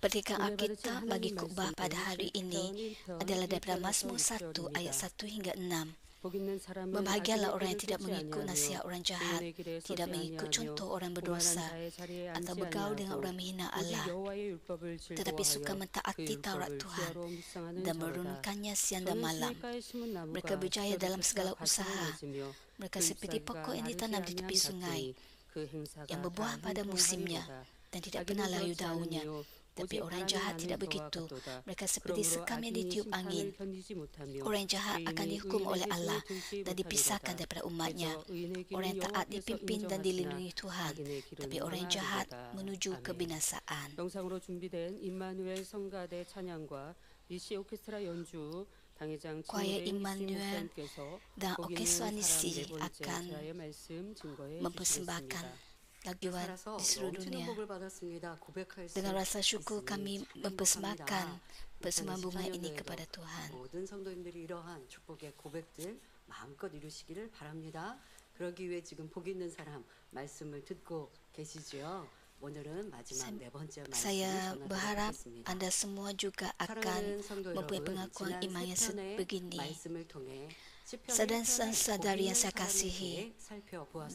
Petikan 은혜 받으신 Alkitab 하나님 bagi khotbah 말씀은 pada hari ini 10편 1편 adalah daripada 1절에서 Mazmur 1 ayat 6절입니다. 1 hingga 6. 복 있는 사람은 Berbahagialah 악인의 orang yang 길을 tidak 쫓지 mengikut 아니하며 nasihat orang jahat, 의인의 길에 tidak 서지 mengikut 아니하며 contoh orang 오만한 berdosa, 자의 자리에 atau 앉지 bergaul dengan 아니하고 orang menghina 오직 Allah, 여호와의 율법을 tetapi suka 즐거워하여 그 mentaati Taurat 율법을 Tuhan 주야로 묵상하는 dan 자로다. merenungkannya siang dan 저는 malam. 시냇가에 심은 Mereka 나무가 berjaya 시절을 dalam segala 쫓아 usaha. 가지를 맺으며 Mereka 그 seperti 잎사귀가 pokok yang 마르지 ditanam di tepi 아니한 sungai 밭들이 그 행사가 yang 다 berbuah pada musimnya 형통하리로다. dan tidak 악인은 pernah layu 그렇지 daunnya. 않으며 Tapi 오직 orang 바람이 jahat 나는 tidak 저와 begitu. 같도다. Mereka seperti 그러므로 sekam yang 악인이 ditiup angin. 심판을 견디지 못하며 Orang jahat akan 의인이 dihukum oleh 의인의 Allah 계승에 들지 dan dipisahkan 못하리로다. daripada umatnya. 그래서 의인의 Orang 길은 yang taat 여호와께서 dipimpin dan 인정하시나 dilindungi Tuhan, 악인의 길은 tapi orang yang jahat 망하리로다. menuju 아멘. kebinasaan. 영상으로 준비된 임마누엘 성가대 찬양과 니시 오케스트라 연주 당회장 Choir 진호대 Immanuel 목사님께서 dan 복 orkestra 있는 사람 Nisi 네 번째 akan 제아의 말씀 증거해 mempersembahkan 주시겠습니다. laguan 살아서 di seluruh 넘치는 dunia. 복을 받았습니다. 고백할 수 Dengan rasa syukur 있으니 kami 참 mempersembahkan 행복합니다. persembahan bunga ini 2024년도에도 kepada Tuhan. 모든 성도님들이 이러한 축복의 고백들 마음껏 이루시기를 바랍니다. 그러기 위해 지금 복 있는 사람 말씀을 듣고 계시지요. 오늘은 마지막 네 번째 말씀을 Saya 전하도록 berharap 하겠습니다. anda semua juga akan 사랑하는 성도 mempunyai 여러분, pengakuan 지난 iman yang 세 편의 sebegini. 말씀을 통해 Saudara-saudari yang saya kasihi,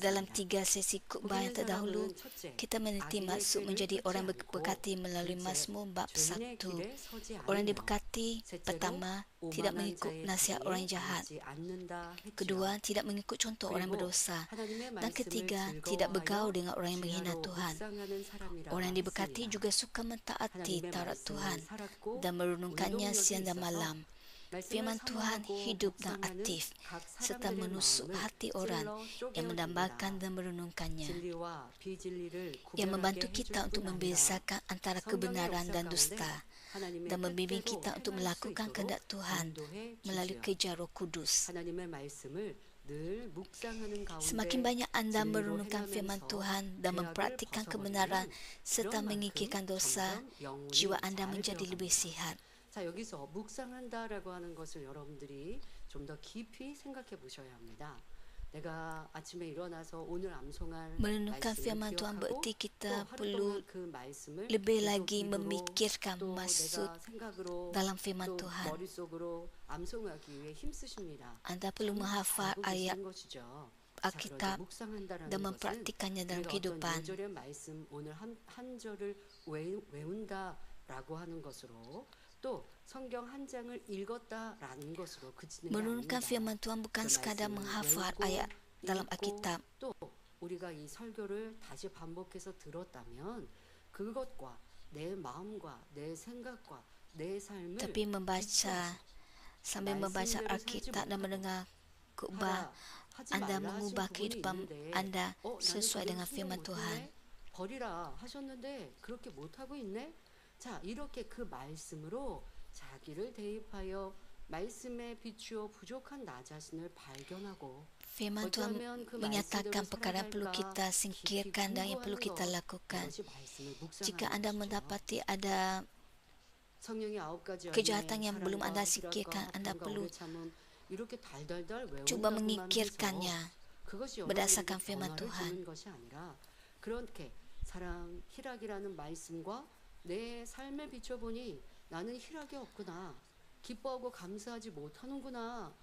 dalam 3 sesi khutbah yang terdahulu, kita meneliti maksud menjadi orang berkati melalui Mazmur bab 1. Orang diberkati, pertama, tidak mengikut nasihat orang jahat. Kedua, tidak mengikut contoh orang berdosa. Dan ketiga, tidak bergaul dengan orang yang menghina Tuhan. Orang yang diberkati juga suka mentaati Taurat Tuhan dan merenungkannya siang dan malam. Firman Tuhan hidup dan aktif serta menusuk hati orang yang mendambakan dan merenungkannya, yang membantu kita untuk membezakan antara kebenaran dan dusta dan membimbing kita untuk melakukan kehendak Tuhan melalui kerja Roh Kudus. Semakin banyak anda merenungkan firman Tuhan dan mempraktikkan kebenaran serta mengikirkan dosa, jiwa anda menjadi lebih sihat. 자, 여기서 묵상한다라고 하는 것을 여러분들이 좀 더 깊이 생각해 보셔야 합니다. 내가 아침에 일어나서 오늘 암송할 Merenungkan firman Tuhan berarti kita perlu lebih lagi memikirkan maksud dalam firman Tuhan. Anda perlu menghafal ayat Alkitab dan mempraktikannya dalam kehidupan. 오늘 한 절을 외운다라고 하는 것으로 또 성경 한 장을 읽었다라는 것으로 그치는 게 Merenungkan 아닙니다. firman Tuhan bukan sekadar menghafal ayat dalam Alkitab. 또 우리가 이 설교를 다시 반복해서 들었다면 그것과 내 마음과 내 생각과 내 삶을 Tapi membaca sambil membaca Alkitab dan mendengar khutbah, anda mengubah kehidupan anda sesuai dengan firman Tuhan. 버리라 하셨는데 그렇게 못하고 있네? 자, 이렇게 그 말씀으로 자기를 대입하여 말씀에 비추어 부족한 나 자신을 발견하고 Firman Tuhan menyatakan perkara yang perlu kita singkirkan dan yang perlu kita lakukan. Jika anda mendapati ada kejahatan yang belum anda singkirkan, anda perlu cuba mengikirkannya berdasarkan firman Tuhan. 그렇게 사랑 희락이라는 말씀과 내 삶에 비춰보니 나는 희락이 없구나. 기뻐하고 감사하지 못하는구나.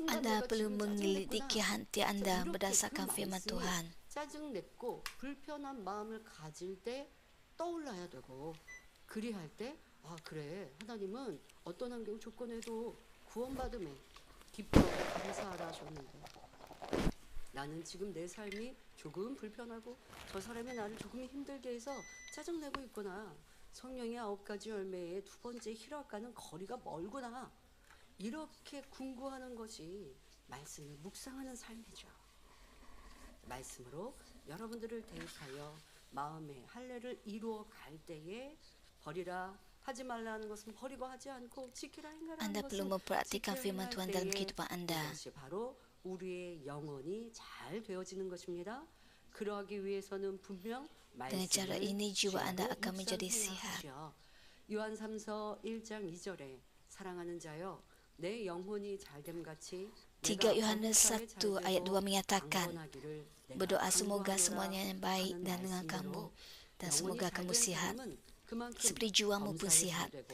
Anda perlu menyelidiki hati anda berdasarkan firman Tuhan. 짜증냈고 불편한 마음을 가질 때 떠올라야 되고 그리할 때 아 그래 하나님은 어떤 환경 조건에도 구원받음에 기뻐하고 감사하라 하셨는데 나는 지금 내 삶이 조금 불편하고 저 사람이 나를 조금 힘들게 해서 짜증내고 있구나. 성령의 9가지 열매의 두 번째 희락과는 거리가 멀구나. 이렇게 궁구하는 것이 말씀을 묵상하는 삶이죠. 말씀으로 여러분들을 대입하여 마음의 할례를 이루어 갈 때에 버리라 하지 말라는 것은 버리고 하지 않고 지키라 행하라는 Anda perlu mempraktikkan firman Tuhan dalam kehidupan anda. 이것이 바로 우리의 영혼이 잘 되어지는 것입니다. 그러하기 위해서는 분명 Dengan cara ini jiwa anda akan menjadi sihat. 요한 3서 1장 2절에 사랑하는 자여 내 영혼이 잘됨 같이 3 Yohanes 1 ayat 2 menyatakan, berdoa semoga semuanya yang baik dan dengan kamu dan semoga kamu sihat. 그만큼 seperti jiwa maupun 범사에 sihat. 되고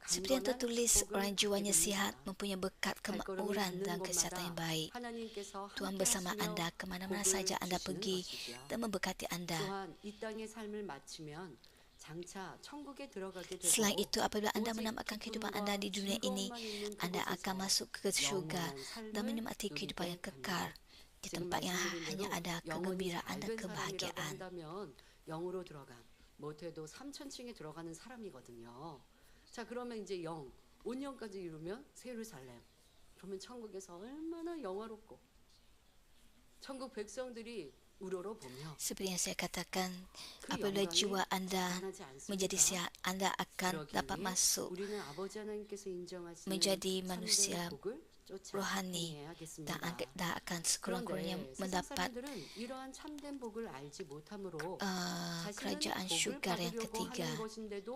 Seperti yang 강건한 tertulis, 축복을 orang jiwanya 얻게 sihat 됩니다. mempunyai berkat 발걸음을 kemakmuran 닿는 dan kesehatan yang 곳마다 baik. 하나님께서 Tuhan 함께 bersama 하시며 anda kemana-mana 복을 saja anda 주시는 pergi 것이지요. dan memberkati anda. 또한 이 땅의 삶을 마치면 장차 천국에 들어가게 되고 Selain itu, apabila anda 오직 menamatkan kehidupan 기쁨과 anda di dunia ini, 즐거움만 있는 anda akan 그곳에서 masuk ke syurga 영원한 dan 삶을 menikmati kehidupan yang 누리게 kekal. 됩니다. Di 지금 tempat yang 말씀드린 hanya 대로 ada 영혼이 kegembiraan dan 잘된 사람이라고 kebahagiaan. 한다면 영으로 들어간 못해도 3천층에 들어가는 사람이거든요. 자, 그러면 이제 영, 온영까지 이루면 새 예루살렘. 그러면 천국에서 얼마나 영화롭고 천국 백성들이 우러러보며 Seperti yang saya katakan, 그 apabila 영광이 jiwa anda 나타나지 menjadi 않습니까? sihat, anda akan dapat 그러기에 masuk 우리는 아버지 하나님께서 인정하시는 menjadi 참된 manusia 복을 쫓아 rohani 행해야겠습니다. dan akan sekurang-kurangnya 그런데 세상 mendapat 사람들은 이러한 참된 복을 알지 못하므로 자신은 kerajaan 복을 syurga yang 받으려고 ketiga. 하는 것인데도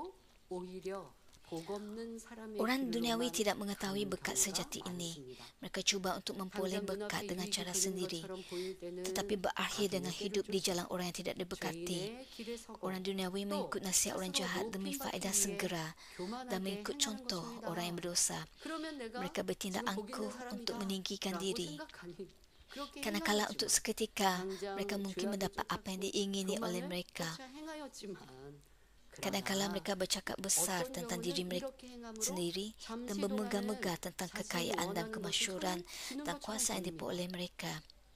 오히려 복 없는 사람의 Orang duniawi 길로만 tidak mengetahui 가는 berkat 경우가 sejati ini. 많습니다. Mereka cuba untuk memperoleh 당장 berkat 눈앞에 dengan 유익이 cara 되는 sendiri, 것처럼 보일 때는 tetapi berakhir dengan 악인의 hidup 길을 di 쫓아 jalan orang yang tidak diberkati. 죄인의 길에 서고 Orang duniawi 또 mengikut nasihat orang 스스로 jahat demi 높임 faedah 받기 위해 segera dan 교만하게 mengikut 행하는 contoh 것입니다. orang yang berdosa. 그러면 내가 Mereka bertindak 지금 복 있는 angkuh untuk 사람이다 meninggikan 라고 diri. 생각하니 그렇게 Kadang-kala untuk 행하였지만 seketika 당장 mereka mungkin 죄악을 mendapat apa yang 쫓았고 diingini oleh 교만을 mereka. 쫓아 행하였지만 Kadang-kala 그러나 mereka bercakap besar 어떤 tentang 경우는 diri mereka 이렇게 행함으로 sendiri dan 잠시 bermegah-megah 동안은 tentang 자신이 kekayaan dan 원하는 것을 kemasyhuran 소유치는 dan 것처럼 kuasa yang 보입니다. diperoleh mereka.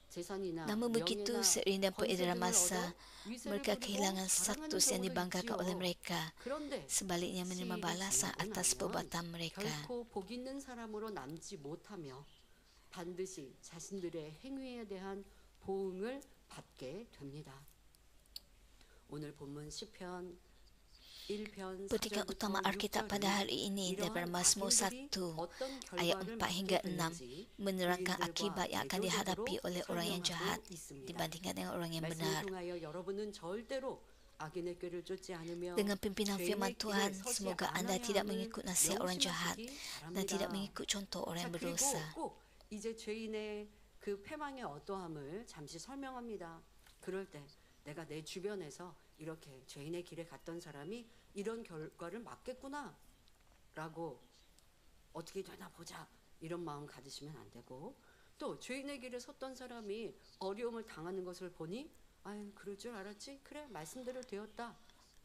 재산이나 Namun begitu, 명예나 seiring dan peredaran 권세 등을 masa, 얻어 위세를 mereka 부리고 kehilangan 자랑하는 status yang 경우도 dibanggakan oleh 있지요. mereka. 그런데 Sebaliknya menerima 시일이 balasan 지나고 atas 나면 perbuatan mereka. 결코 복 있는 사람으로 남지 못하며 반드시 자신들의 행위에 대한 보응을 받게 됩니다. 오늘 본문 시편 1편 Petikan utama Alkitab pada hari ini daripada Mazmur 1 ayat 4 hingga 6 menerangkan akibat yang akan dihadapi oleh orang yang jahat dibandingkan dengan orang yang benar. Dengan pimpinan firman Tuhan, semoga anda tidak mengikut nasihat orang jahat dan tidak mengikut contoh orang yang berdosa. 이제 죄인의 그 패망의 어떠함을 잠시 설명합니다. 그럴 때 내가 내 주변에서 이렇게 죄인의 길에 갔던 사람이 이런 결과를 맞겠구나 라고 어떻게 되나 보자 이런 마음 가지시면 안 되고 또 죄인의 길에 섰던 사람이 어려움을 당하는 것을 보니 아유 그럴 줄 알았지 그래 말씀대로 되었다.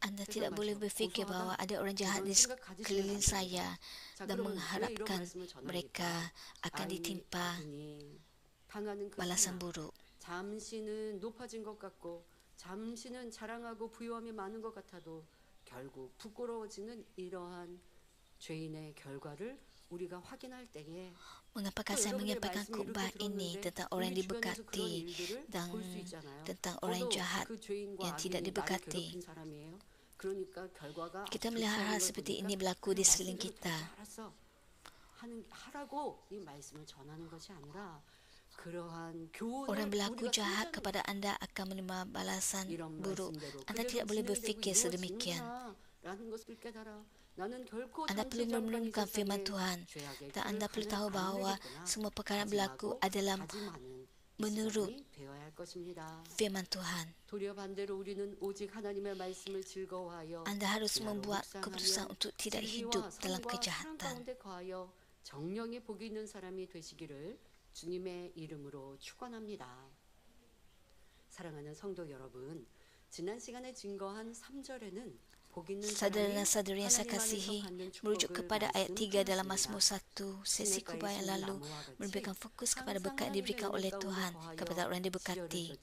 Anda tidak boleh berfikir bahawa ada orang jahat di sekeliling saya dan mengharapkan mereka akan ditimpa balasan buruk. 잠시는 높아진 것 같고 잠시는 자랑하고 부유함이 많은 것 같아도 결국 부끄러워지는 이러한 죄인의 결과를 우리가 확인할 때에 Mengapakah saya menyampaikan khutbah ini tentang orang yang diberkati dan tentang orang yang jahat yang tidak diberkati? Kita melihat hal seperti ini berlaku di sekeliling kita. Orang berlaku jahat kepada anda akan menerima balasan buruk. Anda tidak boleh berfikir sedemikian. Anda perlu merenungkan firman Tuhan dan anda perlu tahu bahawa semua perkara berlaku adalah menurut firman Tuhan. Anda harus membuat keputusan untuk tidak hidup dalam kejahatan. 정령의 복이 있는 사람이 되시기를 주님의 이름으로 축원합니다. 사랑하는 성도 여러분, 지난 시간에 증거한 3절에는 Saudara dan saudari yang saya kasihi, merujuk kepada ayat 3 dalam Mazmur 1 sesi khutbah yang lalu memberikan fokus kepada berkat yang diberikan oleh Tuhan kepada orang yang diberkati.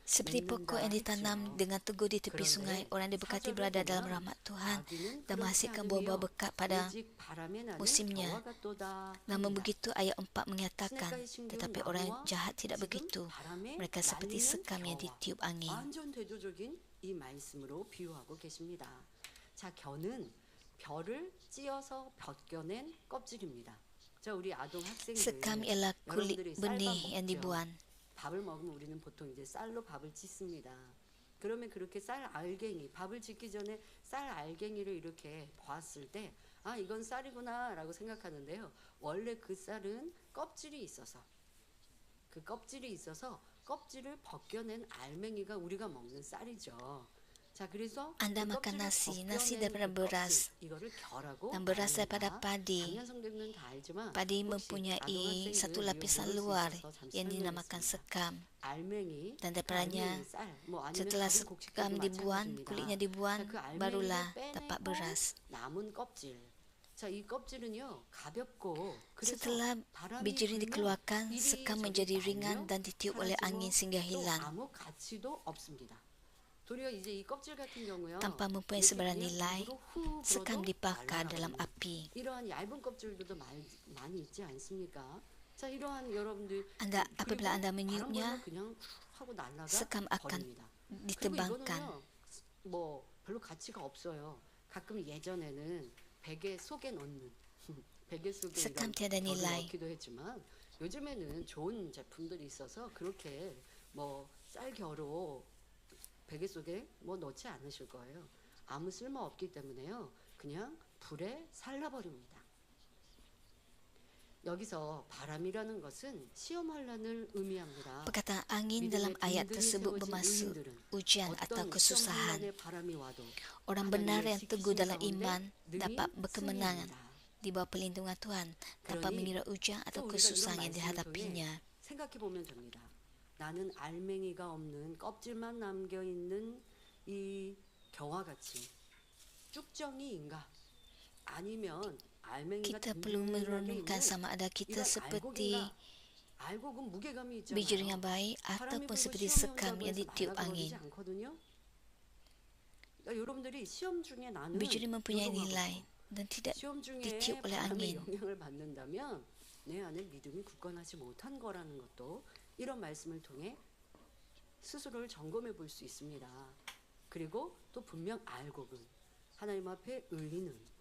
Seperti pokok yang ditanam dengan teguh di tepi sungai, orang yang diberkati berada dalam rahmat Tuhan dan menghasilkan buah-buah berkat pada musimnya. Namun begitu ayat 4 menyatakan, tetapi orang jahat tidak begitu. Mereka seperti sekam yang ditiup angin. 이 말씀으로 비유하고 계십니다. 자, 겨는 벼를 찧어서 벗겨낸 껍질입니다. 자, 우리 아동 학생들 Sekam ialah kulit benih yang dibuang. 밥을 먹으면 우리는 보통 이제 쌀로 밥을 찢습니다. 그러면 그렇게 쌀 알갱이, 밥을 짓기 전에 쌀 알갱이를 이렇게 보았을 때, 아, 이건 쌀이구나라고 생각하는데요. 원래 그 쌀은 껍질이 있어서 껍질을 벗겨낸 알맹이가 우리가 먹는 쌀이죠. 자, 그래서 Anda 그 makan 껍질을 nasi 벗겨낸 daripada 그 beras 껍질, 이거를 결하고 dan beras daripada 갈아낸다. padi. 작년 성도님은 다 알지만 Padi 혹시 mempunyai satu 아동학생들 이거 lapisan 모를 수 luar 있어서 잠시 yang dinamakan 설명했습니다. sekam. 알맹이, Dan 그 daripadanya, 알맹이 쌀, 뭐 아니면 Setelah 다른 sekam 곡식들도 dibuang, 마찬가지입니다. kulitnya 자, dibuang, 그 알맹이를 barulah 빼내고 dapat beras. 남은 껍질. 자, 이 껍질은요 가볍고 그래서 Setelah 바람이 biji ini 불면 dikeluarkan, sekam 이리저리 menjadi 날며 ringan dan ditiup oleh angin 사라지고 sehingga 또 hilang, 아무 가치도 없습니다. 도리어 이제 이 껍질 같은 경우요 tanpa mempunyai 이렇게 sebarang 그냥 nilai. 입으로 후 Sekam 불어도 dibakar dalam 날아가거든요. api. 이러한 얇은 껍질들도 많이 있지 않습니까? 자, 이러한 여러분들 Anda, 그리고 apabila Anda 바람 meniupnya, 불면 그냥 하고 날아가 sekam akan 버립니다. 그리고 ditebangkan. 이거는요 뭐 별로 가치가 없어요. 가끔 예전에는 베개 속에 넣는 베개 속에 sekam 이런 tiada 겨를 nilai. 넣기도 했지만 요즘에는 좋은 제품들이 있어서 그렇게 뭐 쌀겨로 베개 속에 뭐 넣지 않으실 거예요. 아무 쓸모 없기 때문에요. 그냥 불에 살라버립니다. 여기서 바람이라는 것은 시험 환란을 의미합니다. Perkataan angin dalam 믿음에 ayat 든든히 tersebut 세워진 bermaksud 의인들은 ujian atau 어떤 시험 kesusahan. 환란의 바람이 와도 Orang benar 하나님의 yang teguh 지키심 dalam 가운데 iman 능히 dapat berkemenangan 승리합니다. di bawah perlindungan Tuhan tanpa 그러니 mengira ujian 또 atau 우리가 이런 kesusahan yang 말씀을 dihadapinya. 통해 생각해 보면 됩니다. 나는 알맹이가 없는 껍질만 남겨 있는 이 겨와 같이 쭉정이인가? 아니면 알맹이가 Kita perlu 든든하게 merenungkan 있는 sama ada kita 이런 seperti 알곡인가? 알곡은 무게감이 biji 있잖아요. yang baik 바람이 ataupun 불고 seperti 시험이 sekam 온다고 yang 해서 ditiup 날아가버리지 angin. 않거든요. 그러니까 여러분들이 시험 중에 나는 Biji ini mempunyai nilai 요동하고 dan tidak 시험 중에 ditiup oleh 바람의 angin. 영향을 받는다면 내 안에 믿음이 굳건하지 못한 거라는 것도 이런 말씀을 통해 스스로를 점검해 볼 수 있습니다. 그리고 또 분명 알곡은 하나님 앞에 의인은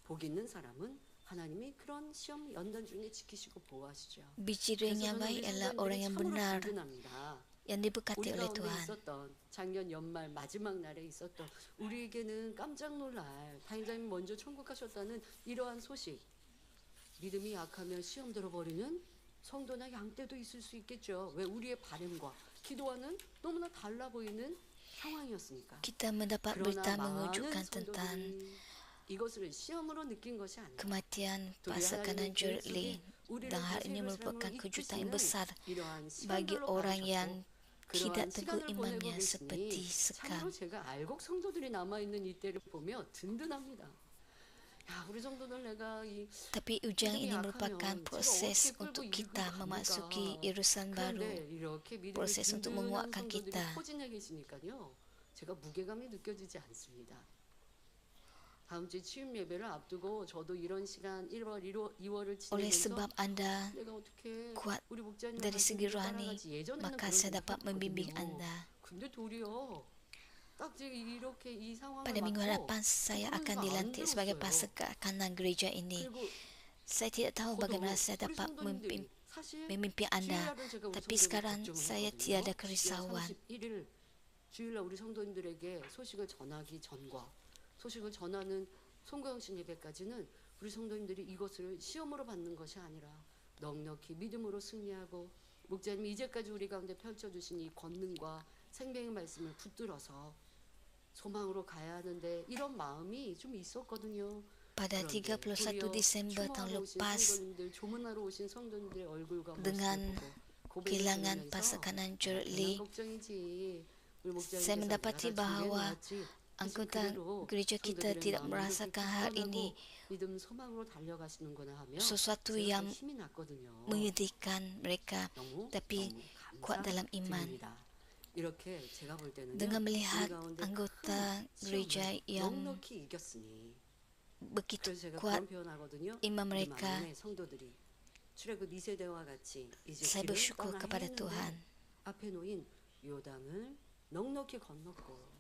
복 있는 사람은 하나님이 그런 시험 연단 중에 지키시고 보호하시죠. Biji 그래서 yang 저는 baik 우리 adalah 성도님들이 orang yang 참으로 benar 든든합니다. yang diberkati 우리 oleh 가운데 Tuhan. 있었던 작년 연말 마지막 날에 있었던 우리에게는 깜짝 놀랄 다행자님 먼저 천국 가셨다는 이러한 소식, 믿음이 약하면 시험 들어버리는 성도나 양떼도 있을 수 있겠죠. 왜 우리의 바램과 기도와는 너무나 달라 보이는 상황이었으니까. Kita mendapat 그러나 berita 많은 mengejutkan tentang 성도들이 이것을 시험으로 느낀 것이 아니라 kematian 우리 pasangan 하나님의 계획 속에 Jorlin, 우리를 dan hal ini 다스릴 merupakan 삶을 kejutan yang 이끄시는 besar 이러한 bagi 시간들로 orang 가르셨고 yang tidak 그러한 teguh 시간을 보내고 imannya seperti 계시니 참으로 sekam. 제가 알곡 성도들이 남아있는 이때를 보며 든든합니다. 야, 우리 성도들 내가 이 Tapi ujian 믿음이 ini merupakan 약하면 제가 proses 어떻게 끌고 untuk 이끌고 kita memasuki 갑니까? ierusan baru. 그런데 이렇게 믿음이 proses untuk 든든한 menguatkan 성도들이 kita. 포진해 계시니까요. 제가 무게감이 느껴지지 않습니다. 다음 주 취임 예배를 앞두고 저도 이런 시간 1월, 2월을 Oleh 지내면서 sebab anda 내가 어떻게 kuat 우리 목자님 dari segi rohani, 따라가지 예전에는 maka 그런 saya dapat 생각 membimbing 했거든요. anda. 근데 도리어 딱 이렇게 이 상황을 Pada minggu 맞고 hadapan saya 그런 akan 생각 안 dilantik sebagai 들었어요. pastor kanan gereja ini. 그리고 Saya tidak tahu 저도 bagaimana saya 우리 dapat 성도님들이 사실 memimpin anda. 주일날은 제가 우리 Tapi 성도들 sekarang 걱정을 saya 했거든요. tiada 10월 kerisauan. 31일 주일날 우리 성도님들에게 소식을 전하기 전과 소식을 전하는 송구영신 예배까지는 우리 성도님들이 이것을 시험으로 받는 것이 아니라 넉넉히 믿음으로 승리하고 목자님이 이제까지 우리 가운데 펼쳐주신 이 권능과 생명의 말씀을 붙들어서 소망으로 가야 하는데 이런 마음이 좀 있었거든요. Pada 31 Disember tahun lepas, 조문하러 오신 성도님들의 얼굴과 dengan kehilangan pasangan Jorlin, saya mendapati bahawa anggota gereja kita tidak merasakan hal ini, 믿음 소망으로 달려가시는구나 하며 sesuatu 제가 yang 힘이 났거든요. menyedihkan mereka, 너무 tapi kuat dalam iman. 감사드립니다. 이렇게 제가 볼 때는 Dengan melihat anggota gereja yang 넉넉히 이겼으니 begitu 그래서 제가 kuat 그런 표현하거든요. iman 우리 mereka, 만민의 성도들이 출애굽 2세대와 같이 이제 saya 길을 bersyukur 떠나야 kepada 했는데 Tuhan. 앞에 놓인 요단을 넉넉히 건넜고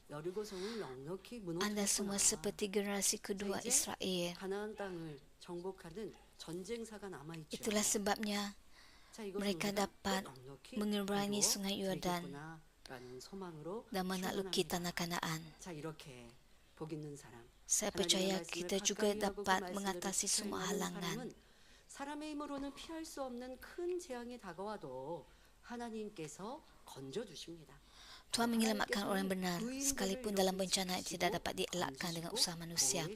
여리고성을 넉넉히 Anda semua 무너뜨렸구나. seperti generasi kedua 이제 Israel. 가나안 땅을 정복하는 전쟁사가 남아 있죠. Itulah sebabnya 자, 이것을 mereka 우리가 dapat 또 넉넉히 menyeberangi 이루어 sungai Yordan 되겠구나라는 소망으로 dan menakluki 출근합니다. tanah Kanaan. 자, 이렇게 복 있는 사람. Saya 하나님의 percaya 말씀을 kita juga 가까이 하고 그 dapat 말씀대로 mengatasi semua 지켜가는 halangan. 사람은 사람의 힘으로는 피할 수 없는 큰 재앙이 다가와도 하나님께서 건져 주십니다. Tuhan menyelamatkan orang benar, sekalipun dalam bencana yang tidak dapat dielakkan dengan usaha manusia.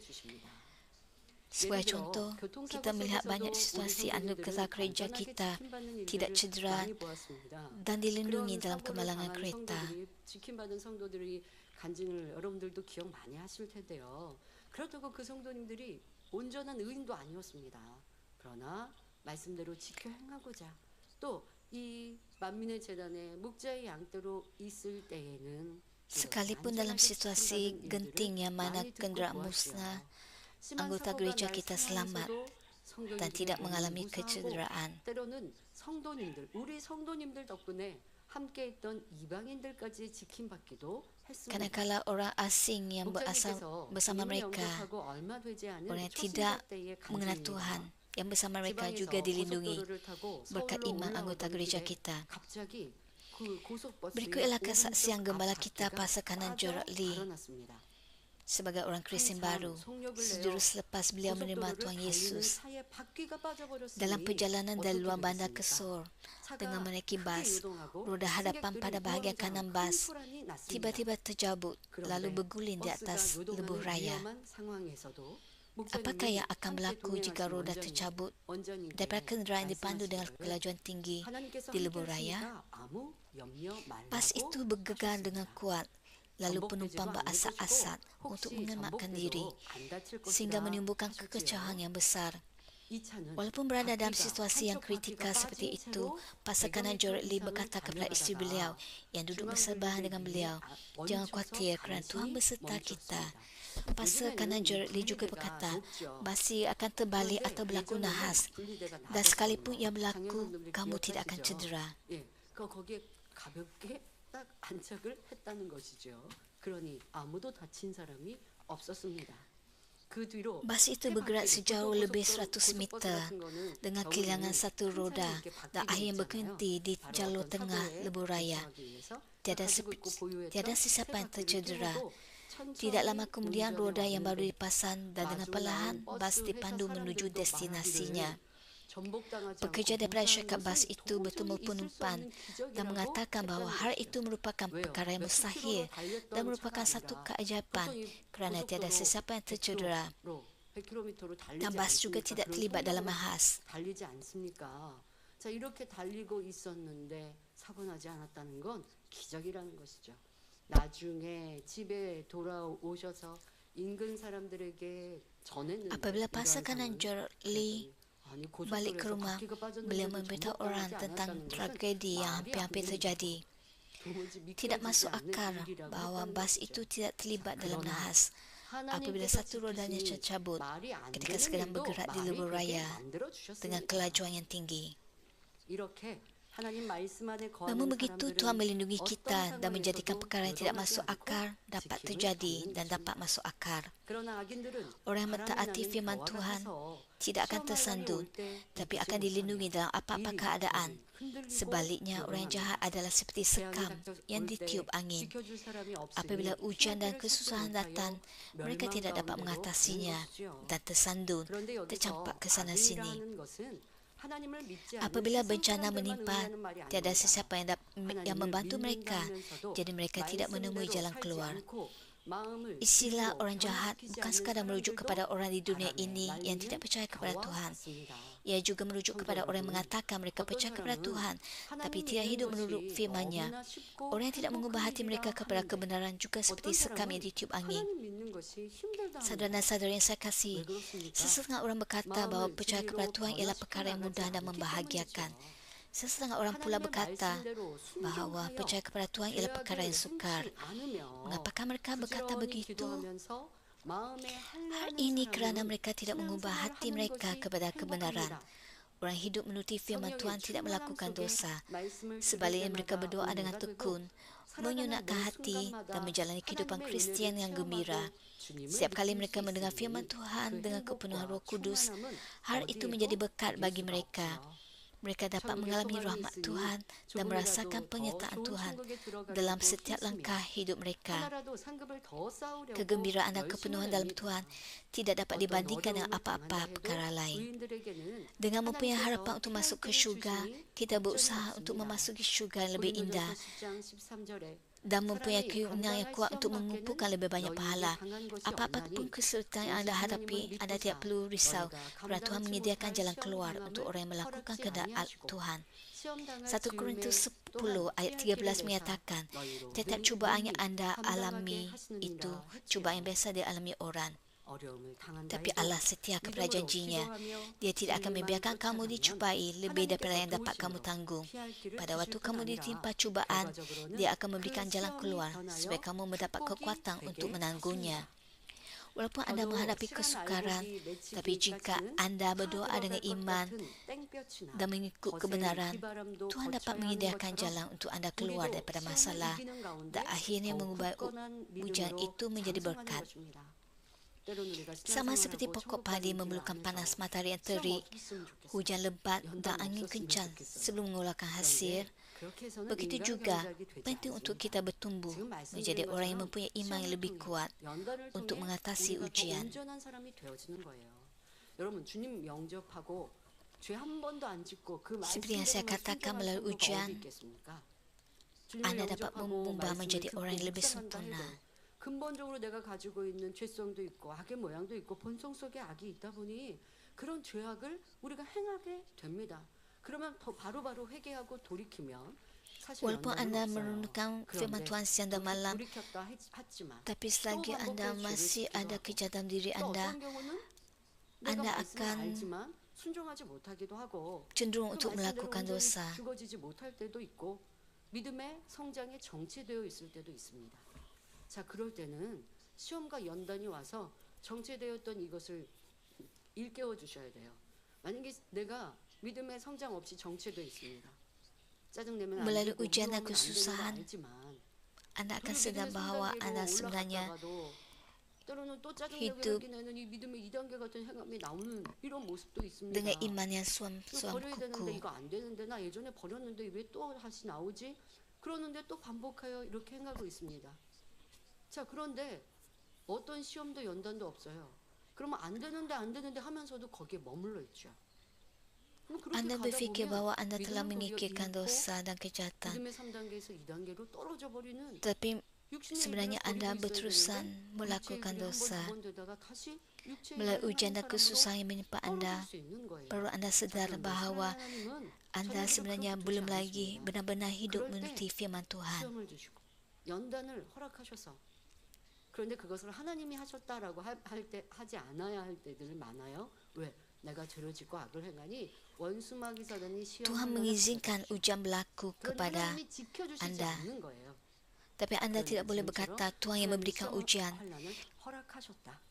Sebagai contoh, kita melihat banyak situasi anggota gereja kita tidak cedera dan dilindungi dalam kemalangan kereta. 지킴받은 성도들이 간증을 여러분들도 기억 많이 하실 텐데요. 그렇다고 그 성도님들이 온전한 의인도 아니었습니다. 그러나 말씀대로 지켜 행하고자 또 이 만민의 재단의 목자의 양떼로 있을 때에는 Sekalipun dalam situasi genting yang mana kenderaan musnah, anggota gereja kita selamat dan tidak mengalami kecederaan. 때로는 성도님들, 우리 성도님들 덕분에 함께 있던 이방인들까지 지킴받기도 했습니다. Kadang-kala orang asing yang berasal bersama mereka, orang yang tidak mengenal Tuhan, yang bersama mereka juga dilindungi berkat iman anggota gereja kita. Berikut ialah kesaksian gembala kita Pastor Kanan Gerard Lee. Sebagai orang Kristen baru, sejurus selepas beliau menerima Tuhan Yesus, dalam perjalanan dari luar bandar ke Seoul dengan menaiki bas, roda hadapan pada bahagian kanan bas tiba-tiba terjabut lalu berguling di atas lebuh raya. Apakah yang akan berlaku jika roda tercabut daripada kenderaan yang dipandu dengan kelajuan tinggi di lebuh raya? Bas itu bergegar dengan kuat, lalu penumpang berasat-asat untuk menyelamatkan diri sehingga menimbulkan kekecohan yang besar. Walaupun berada dalam situasi yang kritikal seperti itu, Pastor Kanan Gerard Lee berkata kepada isteri beliau yang duduk bersebelahan dengan beliau, "Jangan khawatir kerana Tuhan beserta kita." Pastor Kanan Gerard Lee juga berkata, basi akan terbalik atau berlaku nahas, dan sekalipun ia berlaku, kamu tidak akan cedera. 거기에 가볍게 딱 안착을 했다는 것이죠. 그러니 아무도 다친 사람이 없었습니다. 그 뒤로 bas itu bergerak sejauh lebih 100 meter dengan kehilangan satu roda dan akhirnya berhenti di jalur tengah lebuh raya. Tiada sesiapa yang tercedera. Tidak lama kemudian roda yang baru dipasang dan dengan perlahan bas dipandu menuju destinasinya. Pekerja daripada syarikat bas itu bertemu penumpang dan mengatakan bahawa hal itu merupakan perkara yang mustahil dan merupakan satu keajaiban kerana tiada sesiapa yang tercedera dan bas juga tidak terlibat dalam nahas. 자, 이렇게 달리고 있었는데 사고 나지 않았다는 건 기적이라는 것이죠. 나중에 집에 돌아오셔서 인근 사람들에게 전했는데 Apabila Pastor Kanan Gerard Lee balik ke rumah, beliau memberitahu orang tentang tragedi yang hampir-hampir terjadi. Tidak masuk akal bahawa bas itu tidak terlibat dalam nahas apabila satu rodanya tercabut ketika sedang bergerak di lebuh raya dengan kelajuan yang tinggi. Namun begitu, Tuhan melindungi kita dan menjadikan perkara yang tidak masuk akal dapat terjadi dan dapat masuk akal. Orang yang mentaati firman Tuhan tidak akan tersandung, tapi akan dilindungi dalam apa-apa keadaan. Sebaliknya, orang yang jahat adalah seperti sekam yang ditiup angin. Apabila ujian dan kesusahan datang, mereka tidak dapat mengatasinya dan tersandung, tercampak ke sana-sini. Apabila bencana menimpa, tiada sesiapa yang membantu mereka, jadi mereka tidak menemui jalan keluar. Istilah orang jahat bukan sekadar merujuk kepada orang di dunia ini yang tidak percaya kepada Tuhan. Ia juga merujuk kepada orang yang mengatakan mereka percaya kepada Tuhan, tapi tidak hidup menurut firman-Nya. Orang yang tidak mengubah hati mereka kepada kebenaran juga seperti sekam yang ditiup angin. Saudara dan saudari yang saya kasih, sesetengah orang berkata bahawa percaya kepada Tuhan ialah perkara yang mudah dan membahagiakan. Sesetengah orang pula berkata bahawa percaya kepada Tuhan ialah perkara yang sukar. Mengapakah mereka berkata begitu? Hal ini kerana mereka tidak mengubah hati mereka kepada kebenaran. Orang hidup menuruti firman Tuhan tidak melakukan dosa. Sebaliknya mereka berdoa dengan tekun, menyunatkan hati dan menjalani kehidupan Kristian yang gembira. Setiap kali mereka mendengar firman Tuhan dengan kepenuhan Roh Kudus, hal itu menjadi berkat bagi mereka. Mereka dapat mengalami rahmat Tuhan dan merasakan penyertaan Tuhan dalam setiap langkah hidup mereka. Kegembiraan dan kepenuhan dalam Tuhan tidak dapat dibandingkan dengan apa-apa perkara lain. Dengan mempunyai harapan untuk masuk ke syurga, kita berusaha untuk memasuki syurga yang lebih indah. dan mempunyai 사람이 keinginan yang kuat untuk 감당할 mengumpulkan 시험 lebih banyak 밖에는 pahala. 여인이 강한 것이 Apa-apa 없나니 pun kesulitan yang anda 오직 hadapi, 하나님을 anda tidak 믿고자 perlu risau. 너희가 Kerana Tuhan 감당치 menyediakan 못할 jalan 시험 keluar untuk 당함을 orang yang melakukan 허락지 kehendak 아니하시고 Tuhan. 시험 당할 1 즈음에 Korintus 또한 10 ayat 피할 13 길을 내사 menyatakan, 너희로 setiap 능히 cubaan yang anda 감당하게 alami 하시느니라 itu 했지요. cubaan yang biasa dialami orang. 어려움을 당한다 Tapi 해도 Allah setia kepada 믿음으로 janjinya. 기도하며 Dia tidak akan 주님만 membiarkan kamu 쫓아가면 dicubai lebih daripada yang 하나님께서 dapat kamu 도우심으로 tanggung. 피할 길을 Pada waktu 주실 뿐 kamu 아니라 ditimpa cubaan, 결과적으로는 Dia akan 그 memberikan jalan 시험이 keluar 변하여 supaya kamu mendapat 축복이 kekuatan 되게 untuk menanggungnya. 하십니다. Walaupun anda 저도 menghadapi 시간 kesukaran, 알곡이 tapi jika 맺히기까지는 anda berdoa 다 dengan 들어갈 것 iman 같은 땡볕이나 dan mengikut 거센 kebenaran, 비바람도 Tuhan dapat 거쳐야 하는 menyediakan 것처럼 jalan untuk anda keluar 우리도 daripada 시험을 masalah 이기는 가운데 dan akhirnya 더욱 mengubah 굳건한 hujan 믿음으로 itu menjadi 장성하는 berkat. 것입니다. 때로는 우리가 Sama seperti 신앙생활하고 pokok 천국 padi 가는 길 memerlukan panas 안에서 matahari yang 시험 terik, 없었으면 좋겠어요. hujan lebat dan 연단 angin 없었으면 kencang 좋겠어요. sebelum mengeluarkan hasil. 그런데 그렇게 해서는 Begitu 인간 juga 경작이 되지 penting untuk 않습니다. kita bertumbuh 지금 menjadi 말씀드린 orang yang 것처럼 mempunyai iman yang 시험을 lebih 통해 kuat 연단을 untuk 통해 mengatasi 우리가 더 ujian. 온전한 사람이 되어지는 거예요. 여러분 주님 영접하고 죄 한 번도 안 짓고 그 Seperti yang saya 말씀대로만 katakan, 순종할 melalui 성도가 ujian, 어디 있겠습니까? 주님을 Anda dapat 영접하고 mengubah 말씀을 menjadi 듣고 orang yang lebih 묵상한다 sempurna. 해도 근본적으로 내가 가지고 있는 죄성도 있고 악의 모양도 있고 본성 속에 악이 있다 보니 그런 죄악을 우리가 행하게 됩니다. 그러면 더 바로바로 회개하고 돌이키면 사실 Walaupun 연단은 anda 없어요. merenungkan firman 그런데 Tuhan siang dan 그렇게 malam, 돌이켰다 했지만 tapi selagi 또 anda 반복해서 masih 죄를 ada 짓기도 kejahatan diri 하고 또 anda, 어떤 경우는 내가 anda 말씀을 akan 알지만 순종하지 못하기도 하고 cenderung 그 untuk 말씀대로 melakukan 온전히 dosa. 죽어지지 못할 때도 있고 믿음의 성장에 정체되어 있을 때도 있습니다. 자, 그럴 때는 시험과 연단이 와서 정체되었던 이것을 일깨워 주셔야 돼요. 만약에 내가 믿음의 성장 없이 정체되어 있습니다. 짜증내면 안 Melalui 되고 ujian dan 미워하면 안 되는 거 kesusahan, 알지만 anda akan 그 sedar 믿음의 bahawa 3단계로 anda sebenarnya 올라갔다가도 때로는 또 짜증내고 hidup 여기내는 이 믿음의 2단계 같은 행함이 나오는 이런 모습도 있습니다. dengan iman yang 이거 suam 버려야 되는데 kukuh. 이거 안 되는데 나 예전에 버렸는데 왜 또 다시 나오지? 그러는데 또 반복하여 이렇게 행하고 있습니다. 자, 그런데 어떤 시험도 연단도 없어요. 그러면 안 되는데 하면서도 거기에 머물러 있죠. 그럼 그렇게 Anda 가다 berfikir 보면 bahawa anda telah 믿음은 도리어 menyingkirkan 잃고 dosa dan kejahatan, 믿음의 3단계에서 2단계로 떨어져 버리는 tapi 육신의 sebenarnya 일들을 anda 버리고 있어야 berterusan 되는데 melakukan 육체의 일들이 dosa. 한 번, 두 번 되다가 다시 육체의 Melalui 일을 ujian 하는 dan 사람으로 kesusahan yang menimpa anda, 떨어질 수 있는 거예요. baru anda 자, sedar 그런데 bahawa 하나님은 anda 전혀 sebenarnya 그렇게 belum 두지 lagi 않으십니다. benar-benar hidup 그럴 때 menuruti firman Tuhan. 시험을 주시고 연단을 허락하셔서 그런데 그것을 하나님이 하셨다라고 할 때 하지 않아야 할 때들 많아요. 왜? 내가 죄를 짓고 악을 행하니 원수마귀 사단이 Tuhan 시험을 mengizinkan ujian berlaku 그런데 kepada 하나님이 지켜주시지 anda. 않는 거예요. Tapi anda 그런데 tidak boleh 지금처럼 berkata Tuhan yang 하나님이 memberikan 시험을, ujian. 환난을 허락하셨다.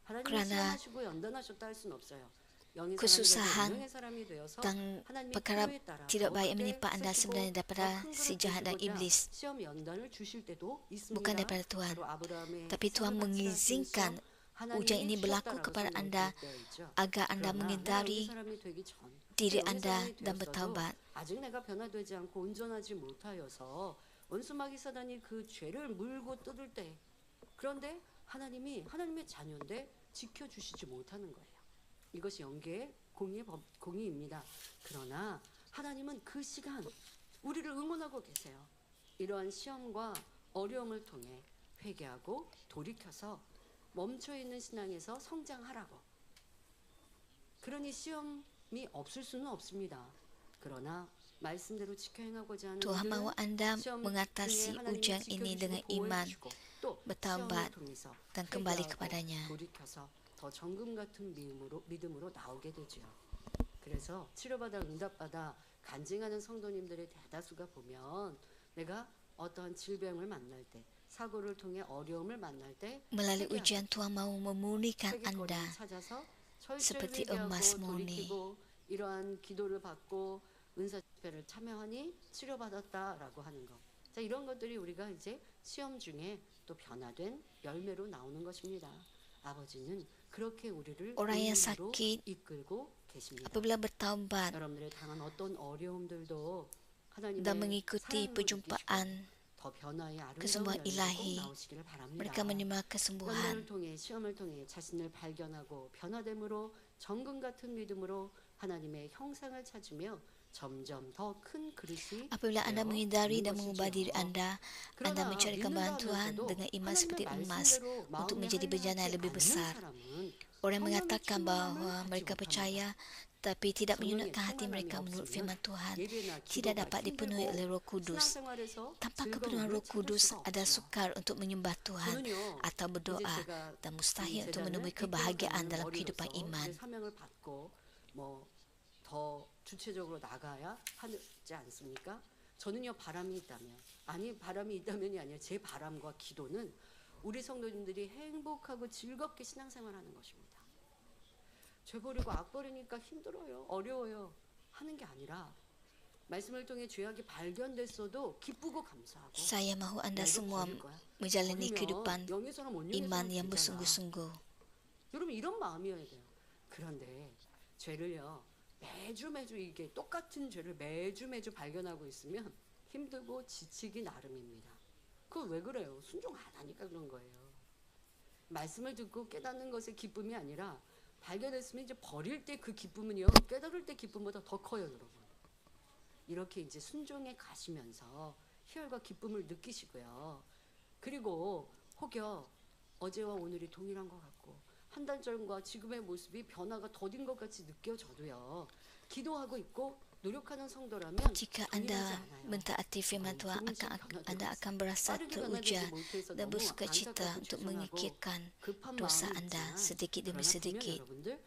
하나님이 Kerana 시험하시고 연단하셨다 할 수는 없어요. 영의 kesusahan 사람이 사람이 되어서 dan 하나님의 perkara 필요에 따라 tidak 더 baik yang 크게 menimpa anda 쓰시고 sebenarnya 더 daripada 큰 si 그릇 jahat dan 드시고자 iblis, 시험 연단을 주실 때도 있습니다. bukan daripada Tuhan. 바로 아브라함의 Tapi Tuhan 쌀을 바치라 mengizinkan 하나님이 ujian ini berlaku 주셨다라고 kepada 성경에 anda 기록되어 있죠. agar anda 그러나 내가 영의 mengingkari 사람이 되기 전, diri 영의 anda 사람이 dan 되었어도 bertaubat. 아직 내가 변화되지 않고 온전하지 못하여서 원수마귀 사단이 그 죄를 물고 뜯을 때, 그런데 하나님의 자녀인데 지켜주시지 못하는 거예요. 이것이 영계의 공의입니다. 그러나 하나님은 그 시간 우리를 응원하고 계세요. 이러한 시험과 어려움을 통해 회개하고 돌이켜서 멈춰있는 신앙에서 성장하라고. 그러니 시험이 없을 수는 없습니다. 그러나 말씀대로 지켜 행하고자 하는 Tuhan mahu 우리는 anda 시험 mengatasi 중에 하나님이 ujian ini 지켜주시고 dengan iman 보호해주시고 또 bertaubat 시험을 통해서 dan kembali 회개하고 kepadanya. 돌이켜서 더 정금 같은 믿음으로 나오게 되죠. 그래서 치료받아 응답받아 간증하는 성도님들의 대다수가 보면 내가 어떠한 질병을 만날 때, 사고를 통해 어려움을 만날 때 Melalui ujian Tuhan mahu memulihkan 회개거리를 anda 찾아서 seperti 철저히 emas 회개하고 murni. 돌이키고 이러한 기도를 받고 은사 집회를 참여하니 치료받았다라고 하는 것. 자, 이런 것들이 우리가 이제 시험 중에 또 변화된 열매로 나오는 것입니다. 아버지는 그렇게 우리를 Orang yang 의인으로 sakit 이끌고 계십니다. apabila bertaubat 여러분들이 당한 어떤 어려움들도 하나님의 dan mengikuti 사랑으로 느끼시고 perjumpaan 더 변화의 kesembuhan 아름다운 열매가 ilahi, 꼭 나오시기를 바랍니다. mereka menerima kesembuhan. 연단을 통해 시험을 통해 자신을 발견하고 변화됨으로 정금 같은 믿음으로 하나님의 형상을 찾으며 점점 더 큰 그릇이 Apabila Anda 되어 menghindari 있는 dan mengubah diri 것이지요. Anda 그러나 mencari 믿는다 kembahan Tuhan 하면서도 dengan iman 하나님의 seperti emas 말씀대로 untuk 마음에 menjadi bencana yang 할례하지 lebih 않는 besar. 사람은 Orang 성령의 mengatakan 충만함을 bahawa 받지 mereka 못합니다. percaya tapi tidak 성령의 menyunatkan hati 충만함이 mereka menurut 없으면 firman Tuhan 예배나 tidak 기도가 dapat dipenuhi oleh 힘들고 Roh Kudus. 신앙생활에서 Tanpa kepenuhan 즐거움을 Roh 찾을 Kudus 수가 ada 없지요. sukar untuk menyembah Tuhan 저는요 atau 이제 berdoa 제가 dan 이 mustahil untuk 재단을 menemui 이끌어가는 kebahagiaan dalam kehidupan 어리로서 iman. 이제 사명을 받고 뭐 더 주체적으로 나가야 하지 않습니까? 저는요 바람이 있다면 아니 바람이 있다면이 아니라 제 바람과 기도는 우리 성도님들이 행복하고 즐겁게 신앙생활하는 것입니다. 죄 버리고 악 버리니까 힘들어요, 어려워요 하는 게 아니라 말씀을 통해 죄악이 발견됐어도 기쁘고 감사하고 Saya mahu Anda 나 이거 semua 버릴 거야. menjalani 버리면 kehidupan 영에서는 못 영에서는 iman yang 되잖아. bersungguh-sungguh. 여러분 이런 마음이어야 돼요. 그런데 죄를요 매주 이게 똑같은 죄를 매주 발견하고 있으면 힘들고 지치기 나름입니다. 그거 왜 그래요? 순종 안 하니까 그런 거예요. 말씀을 듣고 깨닫는 것의 기쁨이 아니라 발견했으면 이제 버릴 때 그 기쁨은요 깨달을 때 기쁨보다 더 커요, 여러분. 이렇게 이제 순종에 가시면서 희열과 기쁨을 느끼시고요. 그리고 혹여 어제와 오늘이 동일한 것 같고 한 달 전과 지금의 모습이 변화가 더딘 것 같이 느껴져도요. 기도하고 있고 노력하는 성도라면 Jika 동일하지 Anda 않아요. mentaati firman Tuhan, 조금씩 Anda 변화되고 akan berasa 빠르게 teruja 변화되지 못해서 dan 너무 bersuka cita 안타깝고 untuk 죄송하고 mengikirkan 급한 dosa 마음이 Anda 있지만 sedikit demi 그러나 분명 sedikit. 여러분들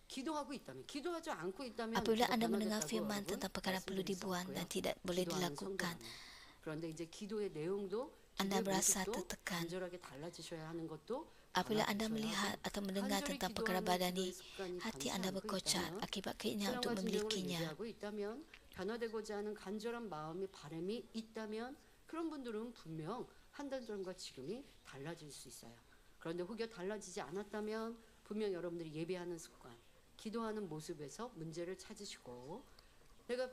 기도하고 있다면 기도하지 않고 있다면 Apabila 제가 Anda mendengar 변화됐다고 firman 여러분 tentang perkara perlu 말씀드릴 수 dibuang 없고요. dan tidak boleh 기도하는 dilakukan, 성도라면. 그런데 이제 기도의 내용도 Anda 기도의 merasa 모습도 tertekan. 간절하게 달라지셔야 하는 것도 Apabila Anda 변화되셔야 melihat 하고 atau mendengar 간절히 tentang perkara 기도하는 badani, 기도의 습관이 hati 변치 Anda 않고 berkocak 있다면 akibat keinginan untuk 신앙과 진정으로 memilikinya. 예배하고 있다면 변화되고자 하는 간절한 마음이 바람이 있다면 그런 분들은 분명 한 달 전과 지금이 달라질 수 있어요. 그런데 혹여 달라지지 않았다면 분명 여러분들이 예배하는 습관, 기도하는 모습에서 문제를 찾으시고 내가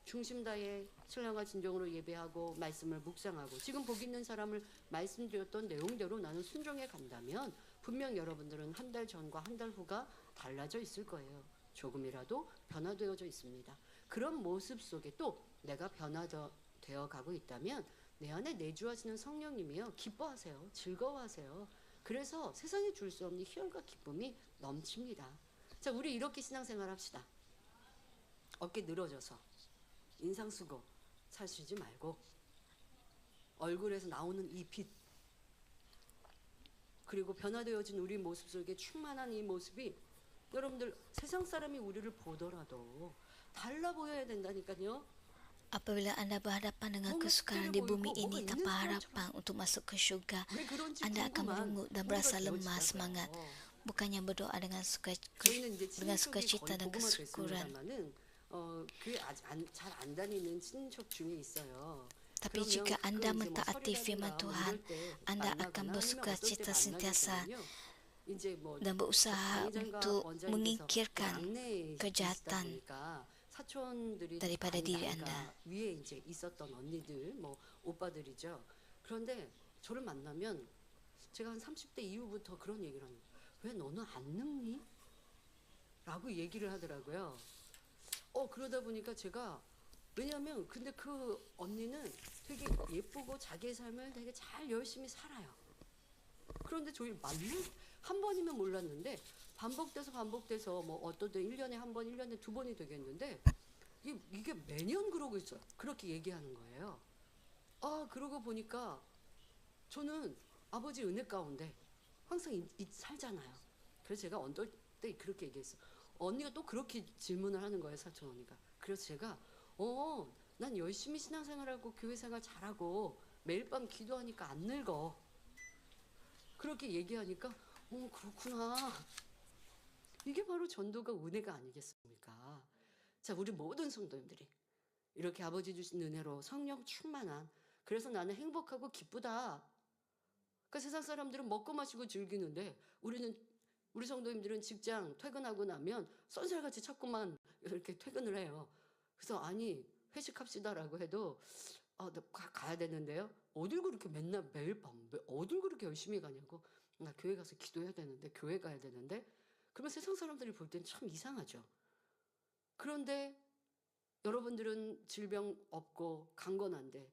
중심 다해 신랑과 진정으로 예배하고 말씀을 묵상하고 지금 복 있는 사람을 말씀드렸던 내용대로 나는 순종해 간다면 분명 여러분들은 한 달 전과 한 달 후가 달라져 있을 거예요. 조금이라도 변화되어져 있습니다. 그런 모습 속에 또 내가 변화되어 가고 있다면 내 안에 내주하시는 성령님이요 기뻐하세요. 즐거워하세요. 그래서 세상에 줄 수 없는 희열과 기쁨이 넘칩니다. 자, 우리 이렇게 신앙생활 합시다. 어깨 늘어져서 인상 쓰고 차시지 말고 얼굴에서 나오는 이 빛 그리고 변화되어진 우리 모습 속에 충만한 이 모습이 여러분들 세상 사람이 우리를 보더라도 달라 보여야 된다니까요. Apabila Anda berhadapan dengan 뭔가 kesukaran 특별해 di bumi 보이고 ini 뭐가 tanpa 있는 harapan untuk masuk ke syurga, 왜 그런지 Anda akan 궁금한 merungut dan 우리가 berasa lemah 되어지다고요. semangat, bukannya berdoa dengan 저희는 이제 dengan 친척이 sukacita 거의 dan 복음화 kesyukuran. 됐습니다만은 교회 아직 잘 안 다니는 친척 중에 있어요. Tapi 그러면 jika 가끔 Anda 이제 뭐 mentaati firman 설이라든가 뭐 Tuhan, 이럴 때 Anda 만나거나 akan 아니면 bersuka 어떨 때 cita sentiasa 만나게 되면요. 이제 뭐 dan berusaha 강의장과 untuk 원장님께서 menyingkirkan 막내이시다 kejahatan 보니까 사촌들이 daripada diri 아이가 Anda. 위에 이제 있었던 언니들 뭐 오빠들이죠. 그런데 저를 만나면 제가 한 30대 이후부터 그런 얘기를 하는 거예요. 왜 너는 안 늙니? 라고 얘기를 하더라고요. 그러다 보니까 제가 왜냐하면 근데 그 언니는 되게 예쁘고 자기의 삶을 되게 잘 열심히 살아요. 그런데 저희 만날 한 번이면 몰랐는데 반복돼서 뭐 어떨 때 1년에 한 번, 1년에 두 번이 되겠는데 이게 매년 그러고 있어요. 그렇게 얘기하는 거예요. 그러고 보니까 저는 아버지 은혜 가운데 항상 살잖아요. 그래서 제가 어떨 때 그렇게 얘기했어요. 언니가 또 그렇게 질문을 하는 거예요, 사촌 언니가. 그래서 제가 난 열심히 신앙생활하고 교회생활 잘하고 매일 밤 기도하니까 안 늙어. 그렇게 얘기하니까 그렇구나. 이게 바로 전도가 은혜가 아니겠습니까? 자, 우리 모든 성도님들이 이렇게 아버지 주신 은혜로 성령 충만한 그래서 나는 행복하고 기쁘다. 그러니까 세상 사람들은 먹고 마시고 즐기는데 우리 성도님들은 직장 퇴근하고 나면 쏜살같이 자꾸만 이렇게 퇴근을 해요. 그래서 아니 회식합시다라고 해도 나 가야 되는데요. 어딜 그렇게 맨날 매일 밤 어딜 그렇게 열심히 가냐고. 나 교회 가서 기도해야 되는데 교회 가야 되는데 그러면 세상 사람들이 볼 땐 참 이상하죠. 그런데 여러분들은 질병 없고 강건한데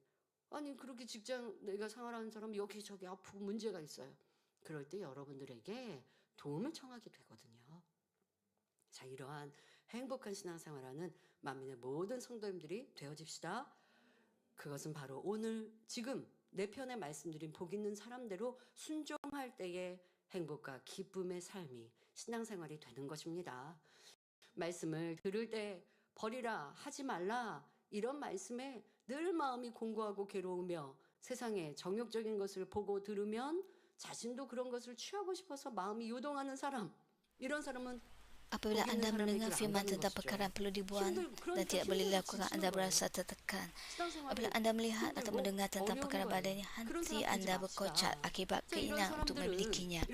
아니 그렇게 직장 내가 생활하는 사람 여기저기 아프고 문제가 있어요. 그럴 때 여러분들에게 도움을 청하게 되거든요. 자, 이러한 행복한 신앙생활하는 만민의 모든 성도님들이 되어집시다. 그것은 바로 오늘 지금 내 편에 말씀드린 복 있는 사람대로 순종할 때의 행복과 기쁨의 삶이 신앙생활이 되는 것입니다. 말씀을 들을 때 버리라 하지 말라 이런 말씀에 늘 마음이 공고하고 괴로우며 세상의 정욕적인 것을 보고 들으면 자신도 그런 것을 취하고 싶어서 마음이 요동하는 사람, 이런 사람은 Apabila anda mendengar firman tentang perkara yang perlu dibuang dan tidak boleh dilakukan, anda berasa tertekan. Apabila anda melihat atau mendengar tentang perkara badannya, hati anda berkocak akibat keinginan untuk memilikinya.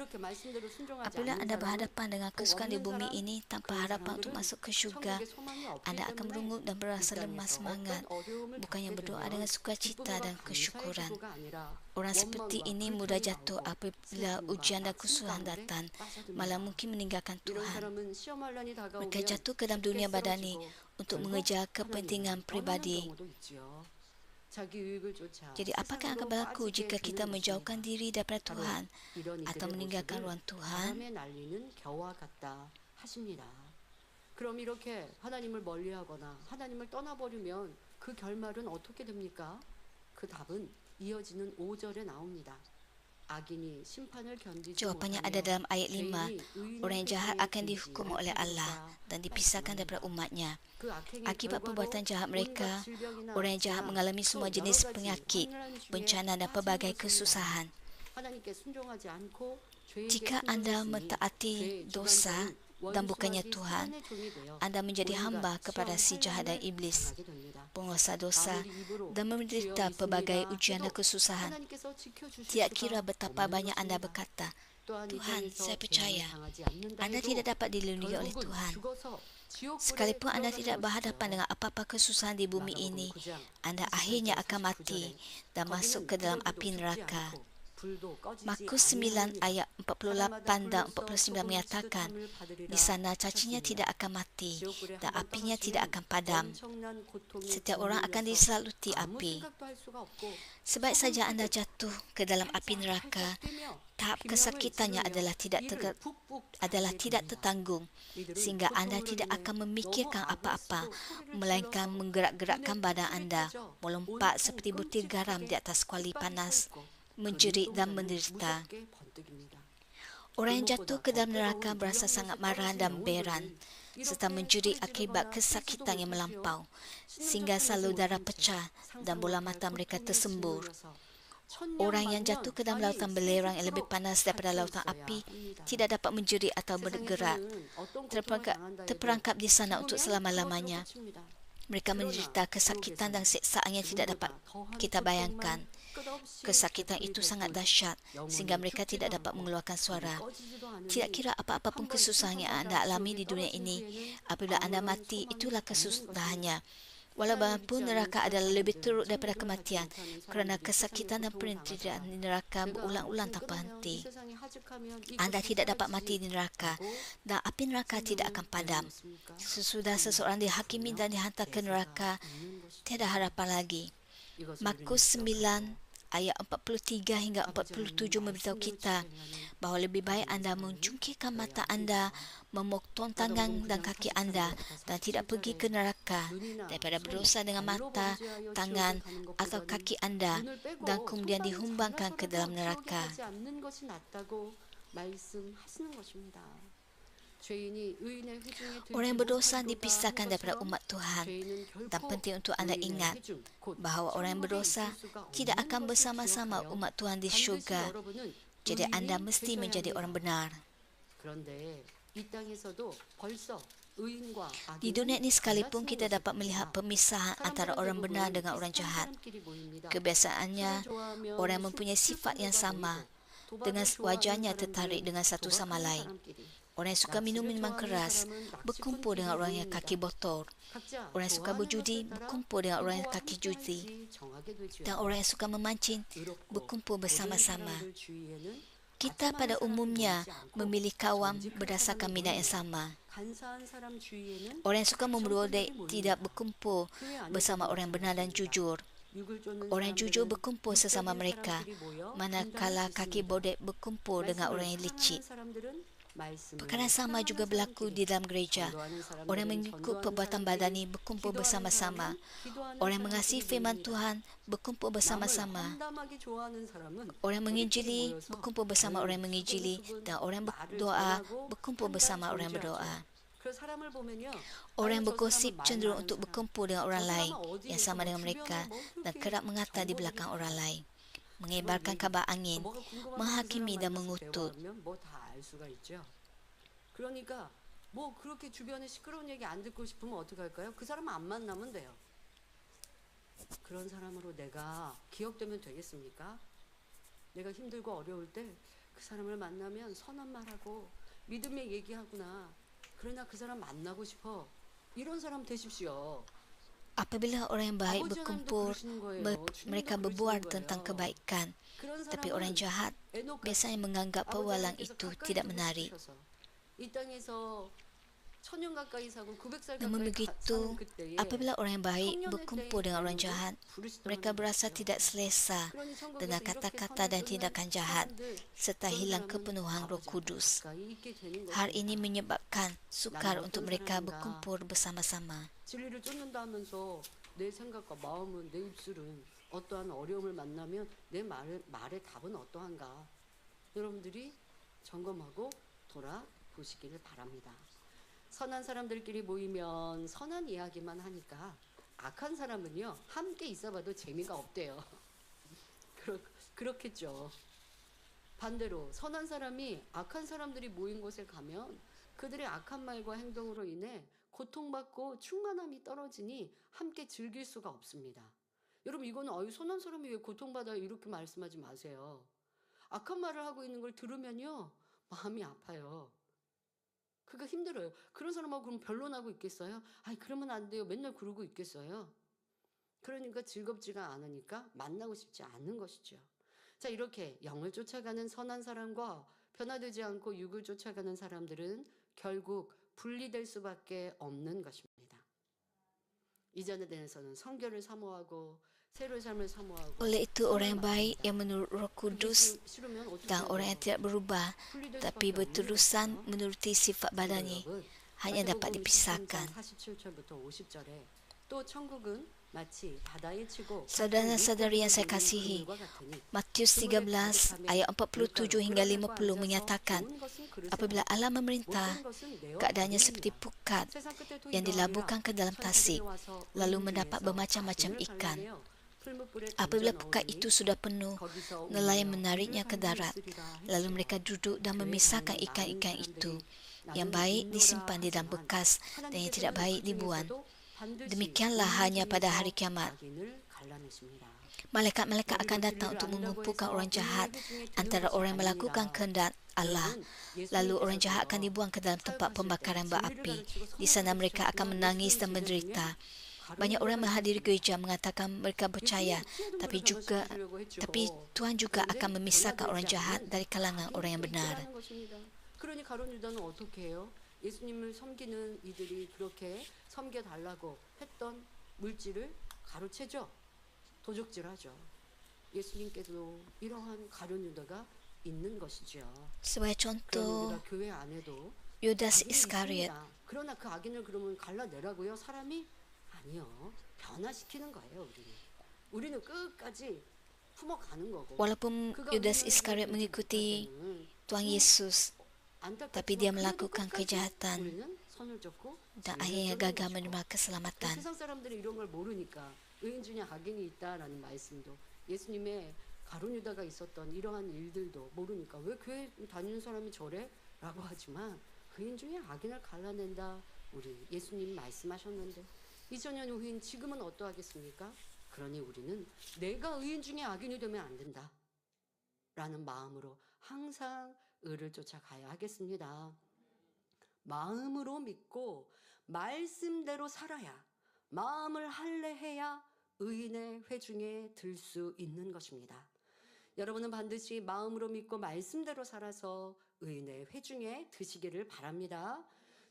Apabila anda berhadapan dengan kesukaan di bumi ini tanpa harapan untuk masuk ke syurga, anda akan merungut dan berasa lemah semangat, bukannya berdoa dengan sukacita dan kesyukuran. Orang seperti ini mudah jatuh apabila ujian dan kesusahan datang, malah mungkin meninggalkan Tuhan. Mereka jatuh ke dalam dunia badani untuk mengejar kepentingan pribadi. Jadi apakah yang akan berlaku jika kita menjauhkan diri daripada Tuhan atau meninggalkan ruang Tuhan? 그럼 이렇게 하나님을 멀리하거나 하나님을 떠나버리면 그 결말은 어떻게 됩니까? 그 답은 이어지는 5절에 나옵니다. Jawapannya ada dalam ayat 5. Orang yang jahat akan dihukum oleh Allah dan dipisahkan daripada umatnya. Akibat perbuatan jahat mereka, orang yang jahat mengalami semua jenis penyakit, bencana dan pelbagai kesusahan. Jika anda mentaati dosa dan bukannya Tuhan, anda menjadi hamba kepada si jahat dan iblis, penguasa dosa, dan menderita pelbagai ujian dan kesusahan. Tidak kira betapa banyak anda berkata, Tuhan, saya percaya, anda tidak dapat dilindungi oleh Tuhan. Sekalipun anda tidak berhadapan dengan apa-apa kesusahan di bumi ini, anda akhirnya akan mati dan masuk ke dalam api neraka. Markus 9 ayat 48 dan 49 menyatakan, di sana cacinya tidak akan mati dan apinya tidak akan padam. Setiap orang akan disaluti api. Sebaik saja anda jatuh ke dalam api neraka, tahap kesakitannya adalah tidak tertanggung, sehingga anda tidak akan memikirkan apa-apa, melainkan menggerak-gerakkan badan anda, melompat seperti butir garam di atas kuali panas, menjerit dan menderita. Orang yang jatuh ke dalam neraka berasa sangat marah dan beran, serta menjerit akibat kesakitan yang melampau, sehingga salur darah pecah dan bola mata mereka tersembur. Orang yang jatuh ke dalam lautan belerang yang lebih panas daripada lautan api tidak dapat menjerit atau bergerak, terperangkap di sana untuk selama-lamanya. Mereka menderita kesakitan dan siksaan yang tidak dapat kita bayangkan. Kesakitan itu sangat dahsyat sehingga mereka tidak dapat mengeluarkan suara. Tidak kira apa-apa pun kesusahan yang anda alami di dunia ini, apabila anda mati, itulah kesudahannya. Walaupun neraka adalah lebih teruk daripada kematian, kerana kesakitan dan penderitaan di neraka berulang-ulang tanpa henti. Anda tidak dapat mati di neraka dan api neraka tidak akan padam. Sesudah seseorang dihakimi dan dihantar ke neraka, tiada harapan lagi. Markus 9 ayat 43 hingga 47 memberitahu kita bahawa lebih baik anda mencungkirkan mata anda, memotong tangan dan kaki anda dan tidak pergi ke neraka daripada berdosa dengan mata, tangan atau kaki anda dan kemudian dihumbangkan ke dalam neraka. Orang yang berdosa dipisahkan daripada umat Tuhan. Dan penting untuk anda ingat bahawa orang yang berdosa tidak akan bersama-sama umat Tuhan di syurga. Jadi anda mesti menjadi orang benar. Di dunia ini sekalipun kita dapat melihat pemisahan antara orang benar dengan orang jahat. Kebiasaannya, orang yang mempunyai sifat yang sama dengan wajahnya tertarik dengan satu sama lain. Orang yang suka minum minuman keras berkumpul dengan orang yang kaki botol. Orang yang suka berjudi berkumpul dengan orang yang kaki judi. Dan orang yang suka memancing berkumpul bersama-sama. Kita pada umumnya memilih kawan berdasarkan minat yang sama. 간사한 사람 주위에는 Orang yang suka memperoleh 정권들이 tidak 모입니다. berkumpul 교회 안에서도 bersama orang benar dan 마찬가지입니다. jujur. 육을 쫓는 Orang jujur 사람들은 berkumpul sesama 육적인 mereka, 사람끼리 모여 manakala 분단을 kaki 짓습니다. bodek berkumpul dengan 말씀을 orang yang licik. 사랑하는 사람들은 말씀을 Perkara sama juga 사랑하는 berlaku di 사람끼리, dalam gereja. 전도하는 Orang 사람들은 mengikut 전도하는 perbuatan 사람끼리, badani berkumpul 기도하는 bersama-sama. 사람은 기도하는 Orang yang mengasihi 사람끼리 firman 모입니다. Tuhan berkumpul 남을 bersama-sama. 험담하게 좋아하는 사람은 Orang yang 우리끼리 menginjili 모여서 berkumpul bersama orang yang menginjili, 수근수근 dan orang yang 말을 berdoa 전하고 berkumpul 한단 bersama orang yang 존재하죠. berdoa. 그 사람을 보면요, Orang 아유, yang 저 bergosip 사람은 말 cenderung 많은 untuk 사람, berkumpul dengan 저 orang lain 사람은 어디에 yang 있어, sama 뭐 dengan 주변에 mereka 뭐 dan 그렇게 kerap mengata di 정보를 belakang 이렇게 orang 다 lain, 그걸 menyebarkan 얘기, kabar angin, 뭐가 궁금하면 그 menghakimi 사람 dan 만나서 mengutuk. 대화하면 뭐 다 알 수가 있죠. 그러니까 뭐 그렇게 주변에 시끄러운 얘기 안 듣고 싶으면 어떻게 할까요? 그 사람 안 만나면 돼요. 그런 사람으로 내가 기억되면 되겠습니까? 내가 힘들고 어려울 때 그 사람을 만나면 선한 말하고 믿음의 얘기하구나. 그러나 그 사람 만나고 싶어. 이런 사람 되십시오. Apabila orang yang baik 아버지 하나님도 berkumpul, 그러시는 거예요. mereka 주님도 berbual 그러시는 tentang 거예요. kebaikan. 그런 Tapi orang 사람은 jahat 에녹같이 biasanya menganggap 아버지 pewalang 하나님께서 itu 가까이 tidak 두고 menarik. 싶으셔서 이 땅에서 1000년 가까이 사고 900살 Namun 가까이 begitu, 사는 그때에 apabila orang yang baik 청년의 berkumpul 때에 dengan orang 하나님은 jahat, 부르시던 mereka berasa 하나님이시죠. tidak selesa 그러니 천국에서 dengan 이렇게 kata-kata 선을 dan 쫓는 tindakan jahat 사람들, serta 그런 hilang 사람은 kepenuhan Roh 아버지 앞에 Kudus. 가까이 있게 되는 Hal ini 것입니다. menyebabkan sukar 나는 untuk 어떤 mereka 사람인가? berkumpul bersama-sama. 진리를 쫓는다 하면서 내 생각과 마음은, 내 입술은 어떠한 어려움을 만나면 내 말의 답은 어떠한가? 여러분들이 점검하고 돌아보시기를 바랍니다. 선한 사람들끼리 모이면 선한 이야기만 하니까 악한 사람은요, 함께 있어봐도 재미가 없대요. 그렇겠죠. 반대로 선한 사람이 악한 사람들이 모인 곳에 가면 그들의 악한 말과 행동으로 인해 고통받고 충만함이 떨어지니 함께 즐길 수가 없습니다. 여러분, 이거는 선한 사람이 왜 고통받아요? 이렇게 말씀하지 마세요. 악한 말을 하고 있는 걸 들으면요, 마음이 아파요. 그가 힘들어요. 그런 사람하고 그럼 변론하고 있겠어요? 아이, 그러면 안 돼요. 맨날 그러고 있겠어요? 그러니까 즐겁지가 않으니까 만나고 싶지 않은 것이죠. 자, 이렇게 영을 쫓아가는 선한 사람과 변화되지 않고 육을 쫓아가는 사람들은 결국 분리될 수밖에 없는 것입니다. 이전에 대해서는 성결을 사모하고 새로의 삶을 사모하고 Oleh itu orang yang baik yang menurut Roh 그게 Kudus 싫으면 어떻게 dan orang yang 해요? tidak berubah 분리될 tapi 수밖에 없는 berterusan 것이죠. menuruti sifat badani 여러분, hanya dapat 마태복음 13장 dipisahkan. 47절부터 50절에 또 천국은 마치 바다에 치고 Saudara-saudari yang saya kasihi, Matius 13 ayat 47 hingga 50 menyatakan, apabila Allah memerintah, keadaannya seperti pukat yang dilaburkan ke dalam tasik, lalu mendapat bermacam-macam ikan. Apabila pukat itu sudah penuh, nelayan menariknya ke darat, lalu mereka duduk dan memisahkan ikan-ikan itu. Yang baik disimpan di dalam bekas dan yang tidak baik dibuang. Demikianlah hanya pada hari kiamat. Malaikat-malaikat akan datang untuk mengumpulkan orang jahat antara orang yang melakukan kehendak Allah. Lalu orang jahat akan dibuang ke dalam tempat pembakaran berapi. Di sana mereka akan menangis dan menderita. Banyak orang menghadiri gereja mengatakan mereka percaya, tapi Tuhan juga akan memisahkan orang jahat dari kalangan orang yang benar. 그러니 가룟 유다는 어떻게 해요? 예수님을 섬기는 이들이 그렇게 섬겨달라고 했던 물질을 가로채죠. 도적질하죠. 예수님께도 이러한 가룟 유다가 있는 것이죠. Sebagai 가룟 contoh, 유다 교회 안에도 Yudas 악인이 Iskariot. 있습니다. 그러나 그 악인을 그러면 갈라내라고요? 사람이 아니요. 변화시키는 거예요. 우리는 끝까지 품어가는 거고. Walaupun 그가 Yudas 우리를 Iskariot 그렇게 mengikuti 못할 때는 Tuhan Yesus tapi dia melakukan kejahatan dan akhirnya gagal menerima keselamatan. 세상 사람들이 이런 걸 모르니까 의인 중에 악인이 있다라는 말씀도 예수님의 가룟 유다가 있었던 이러한 일들도 모르니까 왜 교회 다니는 사람이 저래? 라고 하지만 의인 중에 악인을 갈라낸다. 우리 예수님 말씀하셨는데 2000년 후인 지금은 어떠하겠습니까? 그러니 우리는 내가 의인 중에 악인이 되면 안 된다. 라는 마음으로 항상 의를 쫓아가야 하겠습니다. 마음으로 믿고 말씀대로 살아야 마음을 할례해야 의인의 회중에 들 수 있는 것입니다. 여러분은 반드시 마음으로 믿고 말씀대로 살아서 의인의 회중에 드시기를 바랍니다.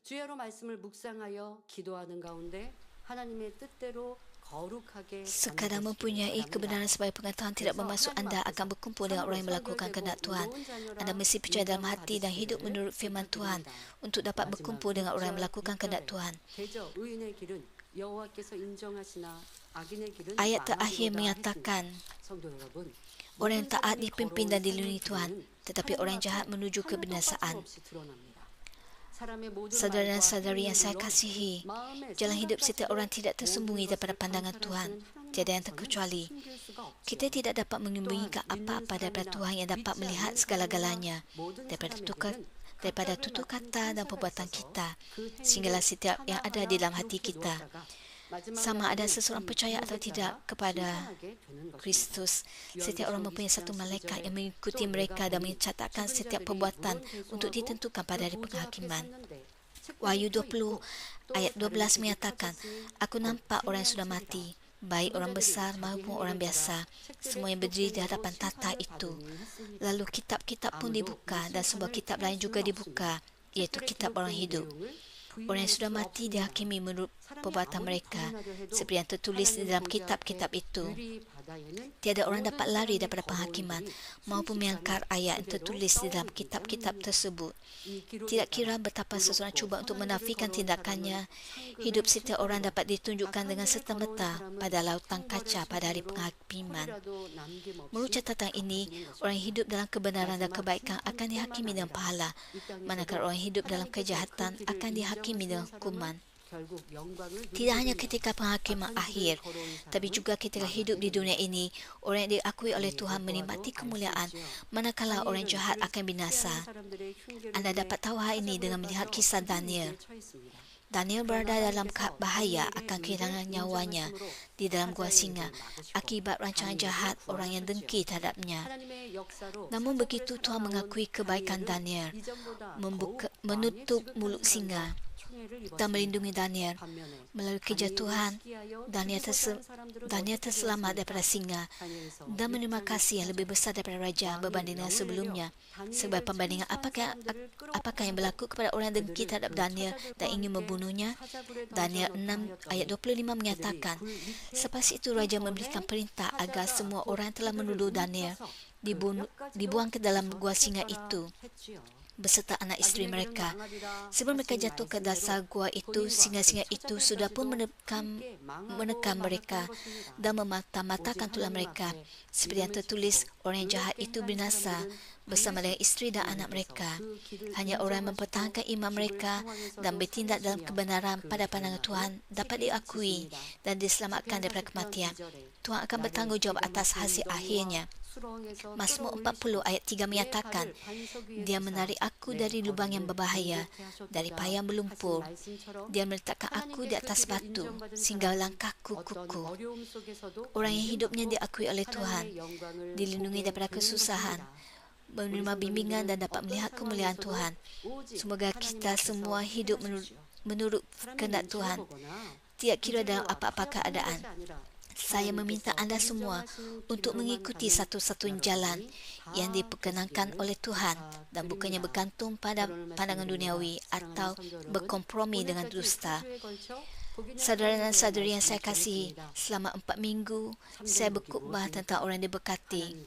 주야로 말씀을 묵상하여 기도하는 가운데 하나님의 뜻대로 거룩하게 Sekadar mempunyai kebenaran sebagai pengetahuan tidak bermaksud anda akan berkumpul dengan orang yang melakukan kehendak Tuhan. Anda mesti percaya dalam hati dan hidup menurut firman Tuhan untuk dapat berkumpul dengan orang yang melakukan kehendak Tuhan. Ayat terakhir menyatakan, orang yang taat dipimpin dan dilindungi Tuhan, tetapi orang yang jahat menuju kebinasaan. Saudara dan saudari yang saya kasihi, jalan hidup setiap orang tidak tersembunyi daripada pandangan Tuhan. Tiada yang terkecuali. Kita tidak dapat menyembunyikan apa-apa daripada Tuhan yang dapat melihat segala-galanya, daripada tutur kata dan perbuatan kita, sehinggalah setiap yang ada di dalam hati kita. Sama ada seseorang percaya atau tidak kepada Kristus, setiap orang mempunyai satu malaikat yang mengikuti mereka dan mencatatkan setiap perbuatan untuk ditentukan pada hari penghakiman. Wahyu 20 ayat 12 menyatakan, aku nampak orang yang sudah mati, baik orang besar maupun orang biasa, semua yang berdiri di hadapan tahta itu. Lalu kitab-kitab pun dibuka dan sebuah kitab lain juga dibuka, iaitu kitab orang hidup. Orang yang sudah mati dihakimi menurut perbuatan mereka, seperti yang tertulis di dalam kitab-kitab itu. Tiada orang dapat lari daripada penghakiman maupun mengangkar ayat yang tertulis di dalam kitab-kitab tersebut. Tidak kira betapa seseorang cuba untuk menafikan tindakannya, hidup setiap orang dapat ditunjukkan dengan serta-merta pada lautan kaca pada hari penghakiman. Menurut catatan ini, orang yang hidup dalam kebenaran dan kebaikan akan dihakimi dengan pahala, manakala orang yang hidup dalam kejahatan akan dihakimi dengan hukuman. Tidak hanya ketika penghakiman akhir, tapi juga ketika hidup di dunia ini, orang yang diakui oleh Tuhan menikmati kemuliaan, manakala orang jahat akan binasa. Anda dapat tahu hal ini dengan melihat kisah Daniel. Daniel berada dalam bahaya akan kehilangan nyawanya di dalam gua singa akibat rancangan jahat orang yang dengki terhadapnya. Namun begitu Tuhan mengakui kebaikan Daniel, menutup mulut singa dan melindungi Daniel. Melalui kejatuhan, Daniel terselamat daripada singa dan menerima kasih yang lebih besar daripada raja berbanding dengan sebelumnya. Sebagai perbandingan, apakah yang berlaku kepada orang yang dengki terhadap Daniel dan ingin membunuhnya? Daniel 6 ayat 25 menyatakan, selepas itu raja memberikan perintah agar semua orang yang telah menuduh Daniel dibuang ke dalam gua singa itu beserta anak isteri mereka. Sebelum mereka jatuh ke dasar gua itu, singa-singa itu sudah pun menekan mereka dan memata-matakan tulang mereka. Seperti yang tertulis, orang yang jahat itu binasa bersama dengan isteri dan anak mereka. Hanya orang yang mempertahankan iman mereka dan bertindak dalam kebenaran pada pandangan Tuhan dapat diakui dan diselamatkan daripada kematian. Tuhan akan bertanggungjawab atas hasil akhirnya. Mazmur 40 ayat 3 menyatakan, dia menarik aku dari lubang yang berbahaya, dari payang berlumpur. Dia meletakkan aku di atas batu, sehingga langkahku kukuh. Orang yang hidupnya diakui oleh Tuhan, dilindungi daripada kesusahan, menerima bimbingan dan dapat melihat kemuliaan Tuhan. Semoga kita semua hidup menurut kehendak Tuhan, tidak kira dalam apa-apa keadaan. Saya meminta anda semua untuk mengikuti satu-satunya jalan yang diperkenankan oleh Tuhan dan bukannya bergantung pada pandangan duniawi atau berkompromi dengan dusta. Saudara dan saudari yang saya kasihi, selama 4 minggu saya berkhutbah tentang orang yang diberkati.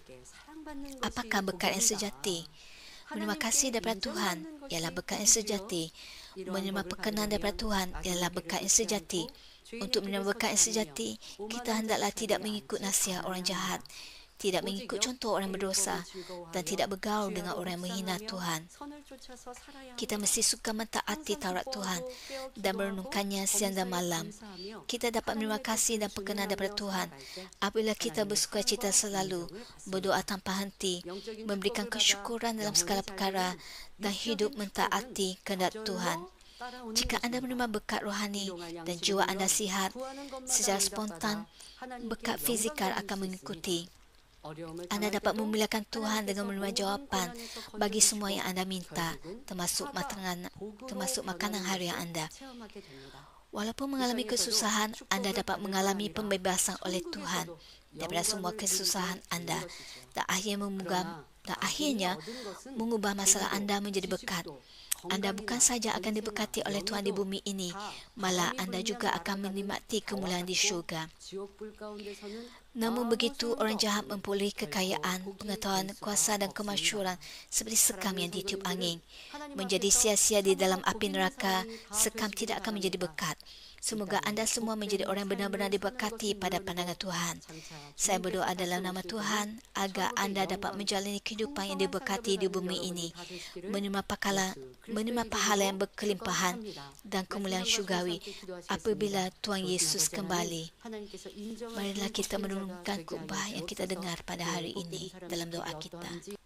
Apakah berkat yang sejati? Menerima kasih daripada Tuhan ialah berkat yang sejati. Menerima perkenan daripada Tuhan ialah berkat yang sejati. Untuk menerima berkat yang sejati, kita hendaklah tidak mengikut nasihat orang jahat, tidak mengikut contoh orang berdosa, dan tidak bergaul dengan orang yang menghina Tuhan. Kita mesti suka mentaati Taurat Tuhan dan merenungkannya siang dan malam. Kita dapat menerima kasih dan perkenan daripada Tuhan apabila kita bersukacita selalu, berdoa tanpa henti, memberikan kesyukuran dalam segala perkara, dan hidup mentaati kehendak Tuhan. Jika anda menerima berkat rohani dan jiwa anda sihat, secara spontan, berkat fizikal akan mengikuti. Anda dapat memuliakan Tuhan dengan menerima jawapan bagi semua yang anda minta, termasuk makanan harian anda. Walaupun mengalami kesusahan, anda dapat mengalami pembebasan oleh Tuhan daripada semua kesusahan anda dan akhirnya mengubah masalah anda menjadi berkat. Anda bukan saja akan diberkati oleh Tuhan di bumi ini, malah anda juga akan menikmati kemuliaan di syurga. Namun begitu, orang jahat memperoleh kekayaan, pengetahuan, kuasa dan kemasyhuran seperti sekam yang ditiup angin. Menjadi sia-sia di dalam api neraka, sekam tidak akan menjadi berkat. Semoga anda semua menjadi orang yang benar-benar diberkati pada pandangan Tuhan. Saya berdoa dalam nama Tuhan agar anda dapat menjalani kehidupan yang diberkati di bumi ini, menerima pahala yang berkelimpahan dan kemuliaan syurgawi apabila Tuhan Yesus kembali. Marilah kita merenungkan khotbah yang kita dengar pada hari ini dalam doa kita.